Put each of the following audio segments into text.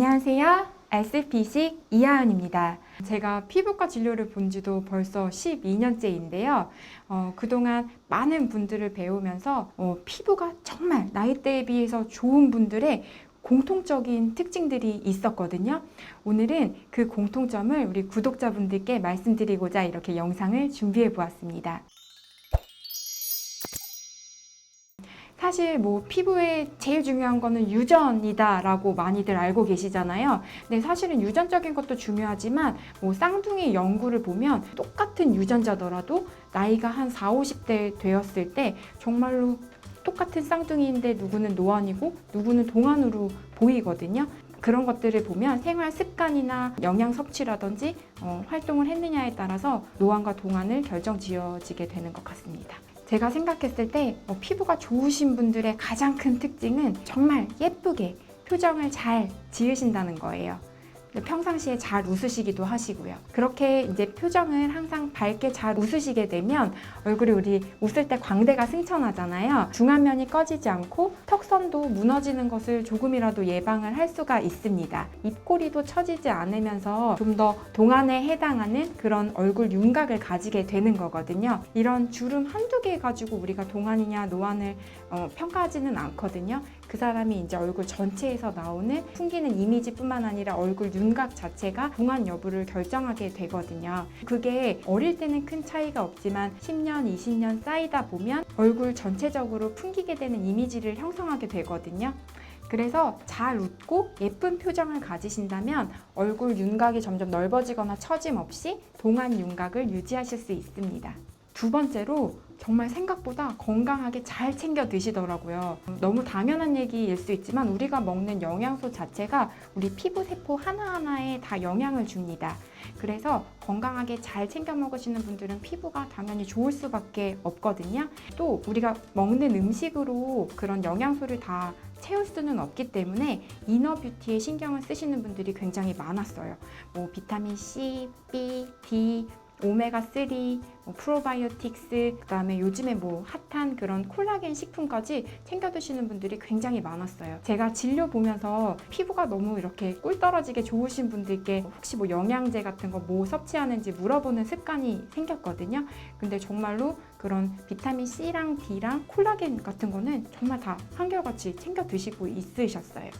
안녕하세요. SP식 이하은입니다. 제가 피부과 진료를 본 지도 벌써 12년째인데요. 그동안 많은 분들을 배우면서 피부가 정말 나이대에 비해서 좋은 분들의 공통적인 특징들이 있었거든요. 오늘은 그 공통점을 우리 구독자분들께 말씀드리고자 이렇게 영상을 준비해 보았습니다. 사실 피부에 제일 중요한 거는 유전이다 라고 많이들 알고 계시잖아요. 근데 사실은 유전적인 것도 중요하지만 쌍둥이 연구를 보면 똑같은 유전자더라도 나이가 한 40, 50대 되었을 때 정말로 똑같은 쌍둥이인데 누구는 노안이고 누구는 동안으로 보이거든요. 그런 것들을 보면 생활 습관이나 영양 섭취라든지 활동을 했느냐에 따라서 노안과 동안을 결정지어지게 되는 것 같습니다. 제가 생각했을 때 피부가 좋으신 분들의 가장 큰 특징은 정말 예쁘게 표정을 잘 지으신다는 거예요. 평상시에 잘 웃으시기도 하시고요. 그렇게 이제 표정을 항상 밝게 잘 웃으시게 되면 얼굴이 우리 웃을 때 광대가 승천하잖아요. 중안면이 꺼지지 않고 턱선도 무너지는 것을 조금이라도 예방을 할 수가 있습니다. 입꼬리도 처지지 않으면서 좀 더 동안에 해당하는 그런 얼굴 윤곽을 가지게 되는 거거든요. 이런 주름 한두 개 가지고 우리가 동안이냐 노안을 평가하지는 않거든요. 그 사람이 이제 얼굴 전체에서 나오는 풍기는 이미지뿐만 아니라 얼굴 윤곽 자체가 동안 여부를 결정하게 되거든요. 그게 어릴 때는 큰 차이가 없지만 10년, 20년 쌓이다 보면 얼굴 전체적으로 풍기게 되는 이미지를 형성하게 되거든요. 그래서 잘 웃고 예쁜 표정을 가지신다면 얼굴 윤곽이 점점 넓어지거나 처짐 없이 동안 윤곽을 유지하실 수 있습니다. 두 번째로 정말 생각보다 건강하게 잘 챙겨 드시더라고요. 너무 당연한 얘기일 수 있지만 우리가 먹는 영양소 자체가 우리 피부 세포 하나하나에 다 영향을 줍니다. 그래서 건강하게 잘 챙겨 먹으시는 분들은 피부가 당연히 좋을 수밖에 없거든요. 또 우리가 먹는 음식으로 그런 영양소를 다 채울 수는 없기 때문에 이너 뷰티에 신경을 쓰시는 분들이 굉장히 많았어요. 비타민 C, B, D, 오메가3, 프로바이오틱스, 그 다음에 요즘에 핫한 그런 콜라겐 식품까지 챙겨 드시는 분들이 굉장히 많았어요. 제가 진료 보면서 피부가 너무 이렇게 꿀 떨어지게 좋으신 분들께 혹시 영양제 같은 거 섭취하는지 물어보는 습관이 생겼거든요. 근데 정말로 그런 비타민 C랑 D랑 콜라겐 같은 거는 정말 다 한결같이 챙겨 드시고 있으셨어요.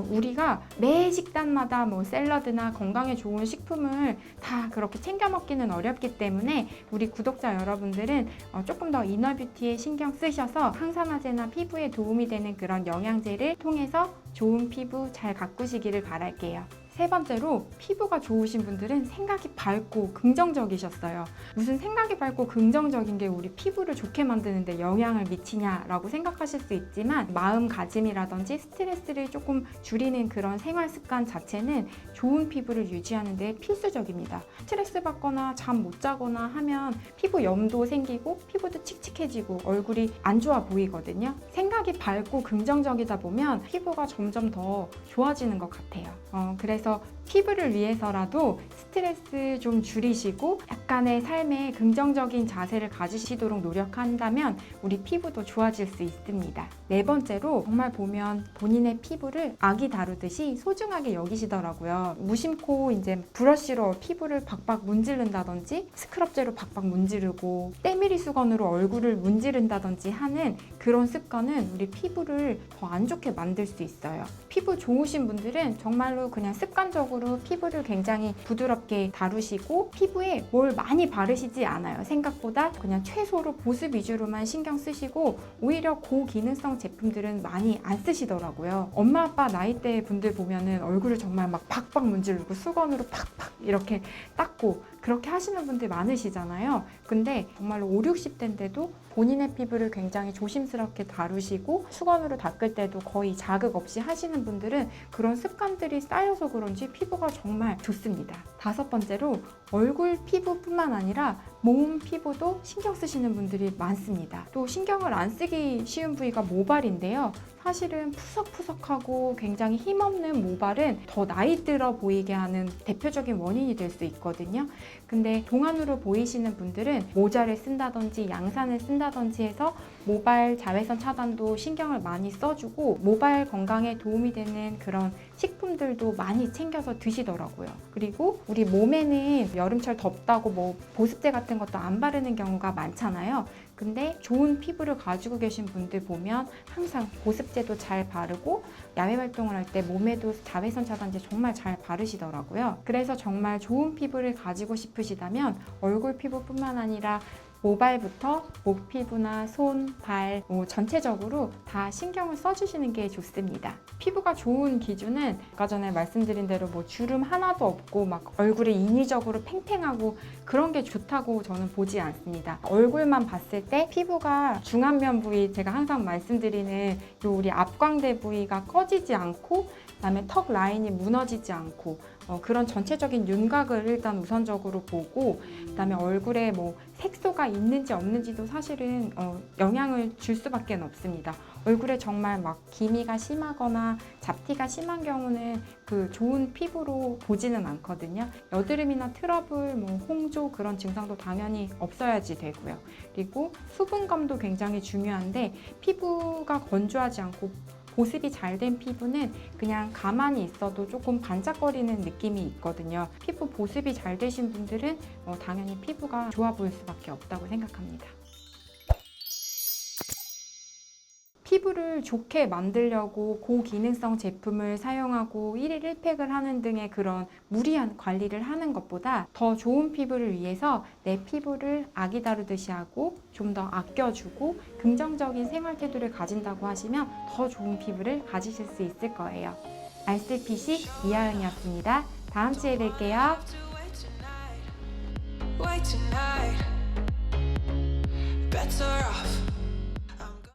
우리가 매 식단마다 샐러드나 건강에 좋은 식품을 다 그렇게 챙겨 먹기는 어렵기 때문에 우리 구독자 여러분들은 조금 더 이너뷰티에 신경 쓰셔서 항산화제나 피부에 도움이 되는 그런 영양제를 통해서 좋은 피부 잘 가꾸시기를 바랄게요. 세 번째로 피부가 좋으신 분들은 생각이 밝고 긍정적이셨어요. 무슨 생각이 밝고 긍정적인 게 우리 피부를 좋게 만드는데 영향을 미치냐라고 생각하실 수 있지만 마음가짐이라든지 스트레스를 조금 줄이는 그런 생활 습관 자체는 좋은 피부를 유지하는 데 필수적입니다. 스트레스 받거나 잠 못 자거나 하면 피부 염도 생기고 피부도 칙칙해지고 얼굴이 안 좋아 보이거든요. 생각이 밝고 긍정적이다 보면 피부가 점점 더 좋아지는 것 같아요. 그래서 피부를 위해서라도 스트레스 좀 줄이시고 약간의 삶에 긍정적인 자세를 가지시도록 노력한다면 우리 피부도 좋아질 수 있습니다. 네 번째로 정말 보면 본인의 피부를 아기 다루듯이 소중하게 여기시더라고요. 무심코 이제 브러쉬로 피부를 박박 문지른다든지 스크럽제로 박박 문지르고 때밀이 수건으로 얼굴을 문지른다든지 하는 그런 습관은 우리 피부를 더 안 좋게 만들 수 있어요. 피부 좋으신 분들은 정말로 그냥 습관적으로 피부를 굉장히 부드럽게 다루시고 피부에 뭘 많이 바르시지 않아요. 생각보다 그냥 최소로 보습 위주로만 신경 쓰시고 오히려 고기능성 제품들은 많이 안 쓰시더라고요. 엄마 아빠 나이대 분들 보면은 얼굴을 정말 막 박박 문지르고 수건으로 팍팍 이렇게 닦고 그렇게 하시는 분들 많으시잖아요. 근데 정말로 5, 60대인데도 본인의 피부를 굉장히 조심스럽게 다루시고 수건으로 닦을 때도 거의 자극 없이 하시는 분들은 그런 습관들이 쌓여서 그런지 피부가 정말 좋습니다. 다섯 번째로 얼굴 피부뿐만 아니라 몸 피부도 신경 쓰시는 분들이 많습니다. 또 신경을 안 쓰기 쉬운 부위가 모발인데요. 사실은 푸석푸석하고 굉장히 힘없는 모발은 더 나이 들어 보이게 하는 대표적인 원인이 될 수 있거든요. 근데 동안으로 보이시는 분들은 모자를 쓴다든지 양산을 쓴다든지 해서 모발 자외선 차단도 신경을 많이 써주고 모발 건강에 도움이 되는 그런 식품들도 많이 챙겨서 드시더라고요. 그리고 우리 몸에는 여름철 덥다고 뭐 보습제 같은 것도 안 바르는 경우가 많잖아요. 근데 좋은 피부를 가지고 계신 분들 보면 항상 보습제도 잘 바르고 야외 활동을 할 때 몸에도 자외선 차단제 정말 잘 바르시더라고요. 그래서 정말 좋은 피부를 가지고 싶으시다면 얼굴 피부뿐만 아니라 모발부터 목 피부나 손, 발, 전체적으로 다 신경을 써주시는 게 좋습니다. 피부가 좋은 기준은 아까 전에 말씀드린 대로 뭐 주름 하나도 없고 막 얼굴이 인위적으로 팽팽하고 그런 게 좋다고 저는 보지 않습니다. 얼굴만 봤을 때 피부가 중안면 부위, 제가 항상 말씀드리는 요 우리 앞광대 부위가 꺼지지 않고 그다음에 턱 라인이 무너지지 않고 그런 전체적인 윤곽을 일단 우선적으로 보고 그다음에 얼굴에 뭐 색소가 있는지 없는지도 사실은 영향을 줄 수밖에 없습니다. 얼굴에 정말 막 기미가 심하거나 잡티가 심한 경우는 그 좋은 피부로 보지는 않거든요. 여드름이나 트러블, 뭐 홍조 그런 증상도 당연히 없어야지 되고요. 그리고 수분감도 굉장히 중요한데 피부가 건조하지 않고 보습이 잘 된 피부는 그냥 가만히 있어도 조금 반짝거리는 느낌이 있거든요. 피부 보습이 잘 되신 분들은 당연히 피부가 좋아 보일 수밖에 없다고 생각합니다. 피부를 좋게 만들려고 고기능성 제품을 사용하고 1일 1팩을 하는 등의 그런 무리한 관리를 하는 것보다 더 좋은 피부를 위해서 내 피부를 아기 다루듯이 하고 좀 더 아껴주고 긍정적인 생활 태도를 가진다고 하시면 더 좋은 피부를 가지실 수 있을 거예요. 알쓸피식 이하영이었습니다. 다음 주에 뵐게요. Wait tonight, better off